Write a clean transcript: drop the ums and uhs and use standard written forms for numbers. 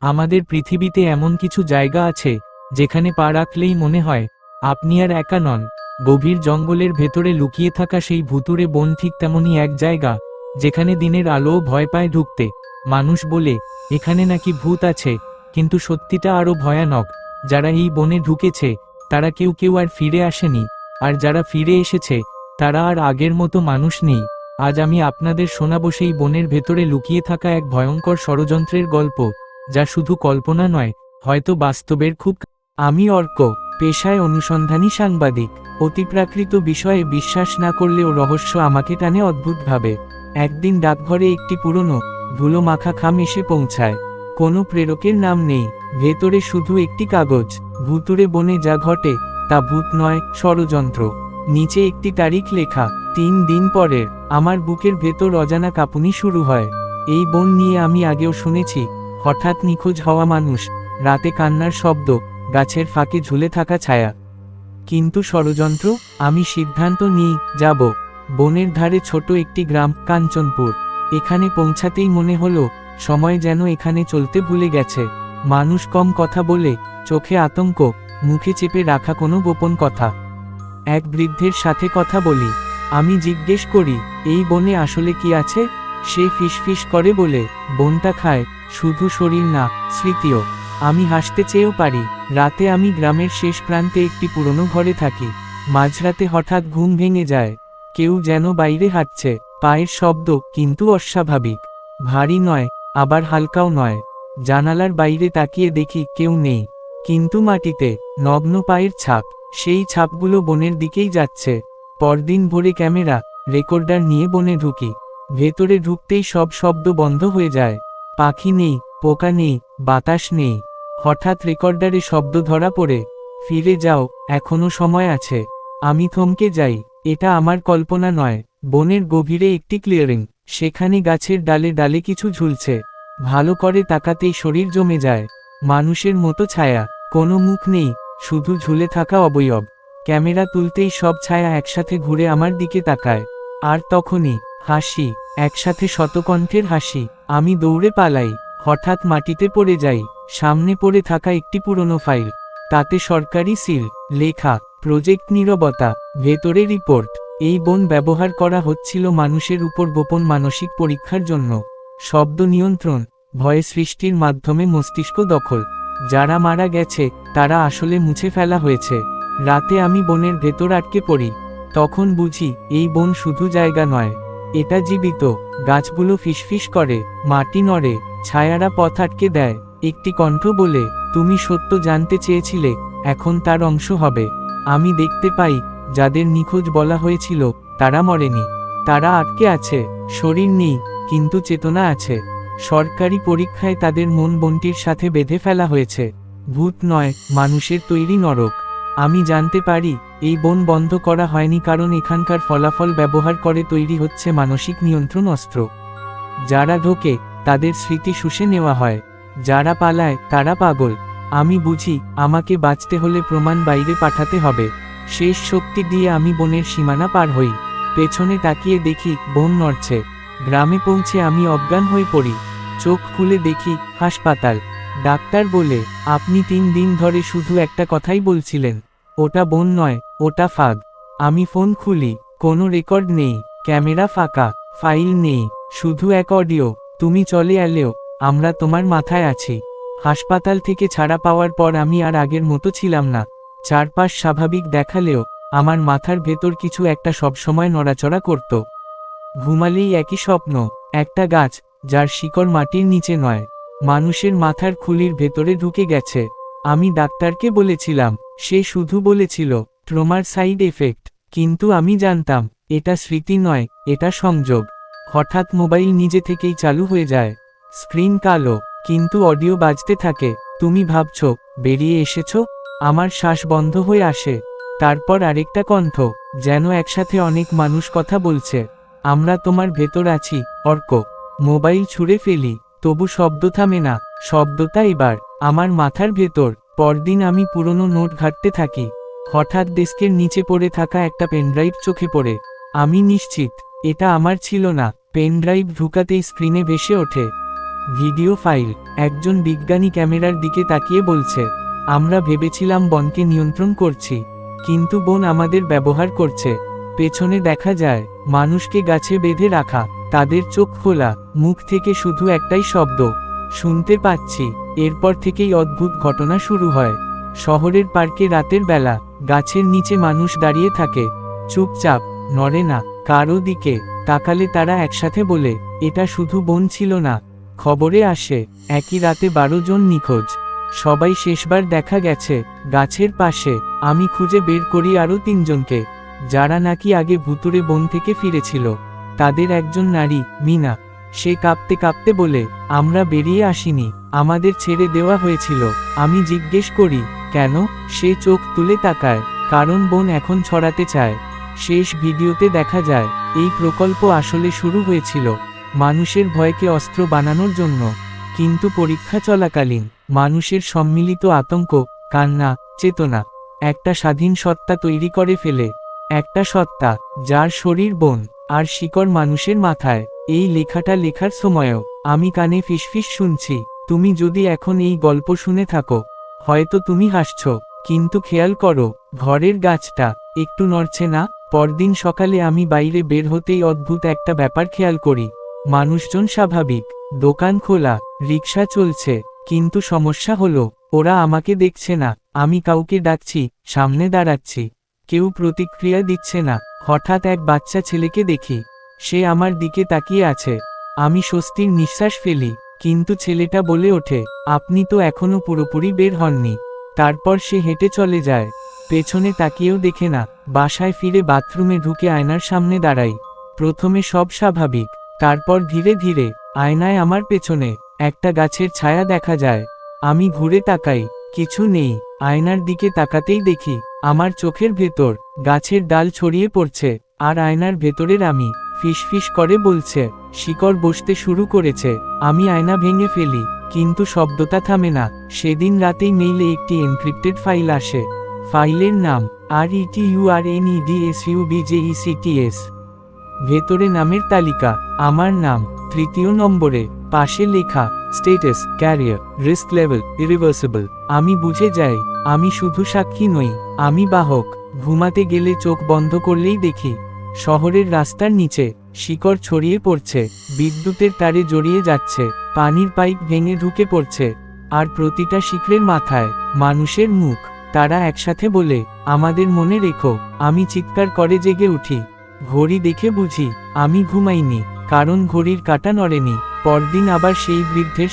আমাদের পৃথিবীতে এমন কিছু জায়গা আছে যেখানে পা রাখলেই মনে হয় আপনি আর একা নন। গভীর জঙ্গলের ভেতরে লুকিয়ে থাকা সেই ভুতুড়ে বন ঠিক তেমনই এক জায়গা যেখানে দিনের আলোও ভয় পায় ঢুকতে। মানুষ বলে এখানে নাকি ভূত আছে, কিন্তু সত্যিটা আরও ভয়ানক। যারা এই বনে ঢুকেছে তারা কেউ কেউ আর ফিরে আসেনি, আর যারা ফিরে এসেছে তারা আর আগের মতো মানুষ নেই। আজ আমি আপনাদের শোনাবো সেই বনের ভেতরে লুকিয়ে থাকা এক ভয়ঙ্কর ষড়যন্ত্রের গল্প, যা শুধু কল্পনা নয়, হয়তো বাস্তবের খুব। আমি অর্ক, পেশায় অনুসন্ধানী সাংবাদিক। অতিপ্রাকৃত বিষয়ে বিশ্বাস না করলেও রহস্য আমাকে টানে অদ্ভুতভাবে। একদিন ডাকঘরে একটি পুরনো ধুলো মাখা খাম এসে পৌঁছায়। কোনো প্রেরকের নাম নেই, ভেতরে শুধু একটি কাগজ। ভুতুড়ে বনে যা ঘটে তা ভূত নয়, ষড়যন্ত্র। নিচে একটি তারিখ লেখা, 3 দিন পরের। আমার বুকের ভেতর অজানা কাঁপুনি শুরু হয়। এই বন নিয়ে আমি আগেও শুনেছি, হঠাৎ নিখোঁজ হওয়া মানুষ, রাতে কান্নার শব্দ, গাছের ফাঁকে ঝুলে থাকা ছায়া। কিন্তু ষড়যন্ত্র? আমি সিদ্ধান্ত নিই যাব। বনের ধারে ছোট একটি গ্রাম, কাঞ্চনপুর। এখানে পৌঁছাতেই মনে হলো সময় যেন এখানে চলতে ভুলে গেছে। মানুষ কম কথা বলে, চোখে আতঙ্ক, মুখে চেপে রাখা কোনো গোপন কথা। এক বৃদ্ধের সাথে কথা বলি। আমি জিজ্ঞেস করি, এই বনে আসলে কি আছে? সে ফিসফিস করে বলে, বনটা খায় শুধু শরীর না, স্মৃতিও। আমি হাসতে চেয়েও পারি। রাতে আমি গ্রামের শেষ প্রান্তে একটি পুরনো ঘরে থাকি। মাঝরাতে হঠাৎ ঘুম ভেঙে যায়। কেউ যেন বাইরে হাঁটছে, পায়ের শব্দ, কিন্তু অস্বাভাবিক। ভারী নয়, আবার হালকাও নয়। জানালার বাইরে তাকিয়ে দেখি কেউ নেই, কিন্তু মাটিতে নগ্ন পায়ের ছাপ। সেই ছাপগুলো বনের দিকেই যাচ্ছে। পরদিন ভোরে ক্যামেরা, রেকর্ডার নিয়ে বনে ঢুকি। ভেতরে ঢুকতেই সব শব্দ বন্ধ হয়ে যায়। পাখি নেই, পোকা নেই, বাতাস নেই। হঠাৎ রেকর্ডারে শব্দ ধরা পড়ে, ফিরে যাও, এখনো সময় আছে। আমি থমকে যাই। এটা আমার কল্পনা নয়। বনের গভীরে একটি ক্লিয়ারিং, সেখানে গাছের ডালে ডালে কিছু ঝুলছে। ভালো করে তাকাতেই শরীর জমে যায়। মানুষের মতো ছায়া, কোনো মুখ নেই, শুধু ঝুলে থাকা অবয়ব। ক্যামেরা তুলতেই সব ছায়া একসাথে ঘুরে আমার দিকে তাকায়। আর তখনই হাসি, একসাথে শতকণ্ঠের হাসি। আমি দৌড়ে পালাই, হঠাৎ মাটিতে পড়ে যাই। সামনে পড়ে থাকা একটি পুরনো ফাইল, তাতে সরকারি সিল, লেখা প্রজেক্ট নীরবতা, ভেতরে রিপোর্ট। এই বন ব্যবহার করা হচ্ছিল মানুষের উপর গোপন মানসিক পরীক্ষার জন্য। শব্দ নিয়ন্ত্রণ, ভয় সৃষ্টির মাধ্যমে মস্তিষ্ক দখল। যারা মারা গেছে তারা আসলে মুছে ফেলা হয়েছে। রাতে আমি বনের ভেতর আটকে পড়ি। তখন বুঝি এই বন শুধু জায়গা নয়, এটা জীবিত। গাছগুলো ফিসফিস করে, মাটি নড়ে, ছায়ারা পথ আটকে দেয়। একটি কণ্ঠ বলে, তুমি সত্য জানতে চেয়েছিলে, এখন তার অংশ হবে। আমি দেখতে পাই, যাদের নিখোঁজ বলা হয়েছিল তারা মরেনি। তারা আটকে আছে। শরীর নেই, কিন্তু চেতনা আছে। সরকারি পরীক্ষায় তাদের মন বনটির সাথে বেঁধে ফেলা হয়েছে। ভূত নয়, মানুষের তৈরি নরক। আমি জানতে পারি, এই বন বন্ধ করা হয়নি কারণ এখানকার ফলাফল ব্যবহার করে তৈরি হচ্ছে মানসিক নিয়ন্ত্রণ অস্ত্র। যারা ঢোকে তাদের স্মৃতি শুষে নেওয়া হয়, যারা পালায় তারা পাগল। আমি বুঝি, আমাকে বাঁচতে হলে প্রমাণ বাইরে পাঠাতে হবে। শেষ শক্তি দিয়ে আমি বনের সীমানা পার হই। পেছনে তাকিয়ে দেখি বন নড়ছে। গ্রামে পৌঁছে আমি অজ্ঞান হয়ে পড়ি। চোখ খুলে দেখি হাসপাতাল। ডাক্তার বলে, আপনি 3 দিন ধরে শুধু একটা কথাই বলছিলেন, ওটা বন নয়, ওটা ফাঁদ। আমি ফোন খুলি, কোনো রেকর্ড নেই, ক্যামেরা ফাঁকা, ফাইল নেই, শুধু এক অডিও, তুমি চলে এলেও আমরা তোমার মাথায় আছি। হাসপাতাল থেকে ছাড়া পাওয়ার পর আমি আর আগের মতো ছিলাম না। চারপাশ স্বাভাবিক দেখালেও আমার মাথার ভেতর কিছু একটা সবসময় নড়াচড়া করত। ঘুমালেই একই স্বপ্ন, একটা গাছ যার শিকড় মাটির নিচে নয়, মানুষের মাথার খুলির ভেতরে ঢুকে গেছে। আমি ডাক্তারকে বলেছিলাম, সে শুধু বলেছিল ট্রমার সাইড এফেক্ট, কিন্তু আমি জানতাম এটা স্মৃতি নয়, এটা সংযোগ। হঠাৎ মোবাইল নিজে থেকেই চালু হয়ে যায়। স্ক্রিন কালো, কিন্তু অডিও বাজতে থাকে, তুমি ভাবছো বেরিয়ে এসেছো? আমার শ্বাস বন্ধ হয়ে আসে। তারপর আরেকটা কণ্ঠ, যেন একসাথে অনেক মানুষ কথা বলছে, আমরা তোমার ভেতর আছি অর্ক। মোবাইল ছুঁড়ে ফেলি, তবু শব্দ থামে না। শব্দটা এবার আমার মাথার ভেতর। পরদিন আমি পুরনো নোট ঘাঁটতে থাকি। হঠাৎ ডেস্কের নিচে পড়ে থাকা একটা পেনড্রাইভ চোখে পড়ে। আমি নিশ্চিত এটা আমার ছিল না। পেনড্রাইভ ঢুকাতেই স্ক্রিনে ভেসে ওঠে ভিডিও ফাইল। একজন বিজ্ঞানী ক্যামেরার দিকে তাকিয়ে বলছে, আমরা ভেবেছিলাম বনকে নিয়ন্ত্রণ করছি, কিন্তু বন আমাদের ব্যবহার করছে। পেছনে দেখা যায় মানুষকে গাছে বেঁধে রাখা, তাদের চোখ খোলা, মুখ থেকে শুধু একটাই শব্দ, শুনতে পাচ্ছি। এরপর থেকেই অদ্ভুত ঘটনা শুরু হয়। শহরের পার্কে রাতের বেলা গাছের নিচে মানুষ দাঁড়িয়ে থাকে, চুপচাপ, নড়ে না, কারো দিকে তাকালে তারা একসাথে বলে, এটা শুধু বন ছিল না। খবরে আসে একই রাতে 12 জন নিখোঁজ। সবাই শেষবার দেখা গেছে গাছের পাশে। আমি খুঁজে বের করি আরও 3 জনকে, যারা নাকি আগে ভুতুড়ে বন থেকে ফিরেছিল। তাদের একজন নারী, মিনা। সে কাঁপতে কাঁপতে বলে, আমরা বেরিয়ে আসিনি, আমাদের ছেড়ে দেওয়া হয়েছিল। আমি জিজ্ঞেস করি, কেন? সে চোখ তুলে তাকায়, কারণ বন এখন ছড়াতে চায়। শেষ ভিডিওতে দেখা যায় এই প্রকল্প আসলে শুরু হয়েছিল মানুষের ভয়কে অস্ত্র বানানোর জন্য। কিন্তু পরীক্ষা চলাকালীন মানুষের সম্মিলিত আতঙ্ক, কান্না, চেতনা একটা স্বাধীন সত্তা তৈরি করে ফেলে। একটা সত্তা যার শরীর বন আর শিকড় মানুষের মাথায়। এই লেখাটা লেখার সময়ও আমি কানে ফিসফিস শুনছি, তুমি যদি এখন এই গল্প শুনে থাকো, হয়তো তুমি হাসছ, কিন্তু খেয়াল করো, ঘরের গাছটা একটু নড়ছে না। পরদিন সকালে আমি বাইরে বের হতেই অদ্ভুত একটা ব্যাপার খেয়াল করি। মানুষজন স্বাভাবিক, দোকান খোলা, রিকশা চলছে, কিন্তু সমস্যা হলো ওরা আমাকে দেখছে না। আমি কাউকে ডাকছি, সামনে দাঁড়াচ্ছি, কেউ প্রতিক্রিয়া দিচ্ছে না। হঠাৎ এক বাচ্চা ছেলেকে দেখি, সে আমার দিকে তাকিয়ে আছে। আমি স্বস্তির নিঃশ্বাস ফেলি, কিন্তু ছেলেটা বলে ওঠে, আপনি তো এখনো পুরোপুরি বের হননি। তারপর সে হেঁটে চলে যায়, পেছনে তাকিয়েও দেখে না। বাসায় ফিরে বাথরুমে ঢুকে আয়নার সামনে দাঁড়াই। প্রথমে সব স্বাভাবিক, তারপর ধীরে ধীরে আয়নায় আমার পেছনে একটা গাছের ছায়া দেখা যায়। আমি ঘুরে তাকাই, কিছু নেই। আয়নার দিকে তাকাতেই দেখি আমার চোখের ভেতর গাছের ডাল ছড়িয়ে পড়ছে, আর আয়নার ভেতরের আমি ফিসফিস করে বলছে, শিকড় বসতে শুরু করেছে। আমি আয়না ভেঙে ফেলি, কিন্তু শব্দটা থামে না। সেদিন রাতেই মেইলে একটি এনক্রিপ্টেড ফাইল আসে। ফাইলের নাম RETURNEDSUBJECTS। ভেতরে নামের তালিকা, আমার নাম 3য় নম্বরে, পাশে লেখা status, career, risk level, irreversible. আমি বুঝে যাই আমি শুধু সাক্ষী নই, আমি বাহক। ঘুমাতে গেলে চোখ বন্ধ করলেই দেখি শহরের রাস্তার নিচে শিকড় ছড়িয়ে পড়ছে, বিদ্যুতের তারে জড়িয়ে যাচ্ছে, পানির পাইপ ভেঙে ঢুকে পড়ছে, আর প্রতিটা শিকড়ের মাথায় মানুষের মুখ। তারা একসাথে বলে, আমাদের মনে রেখো। আমি চিৎকার করে জেগে উঠি। ঘড়ি দেখে বুঝি আমি ঘুমাইনি, কারণ ঘড়ির কাঁটা নড়েনি। পরদিন আবার সেই বৃদ্ধের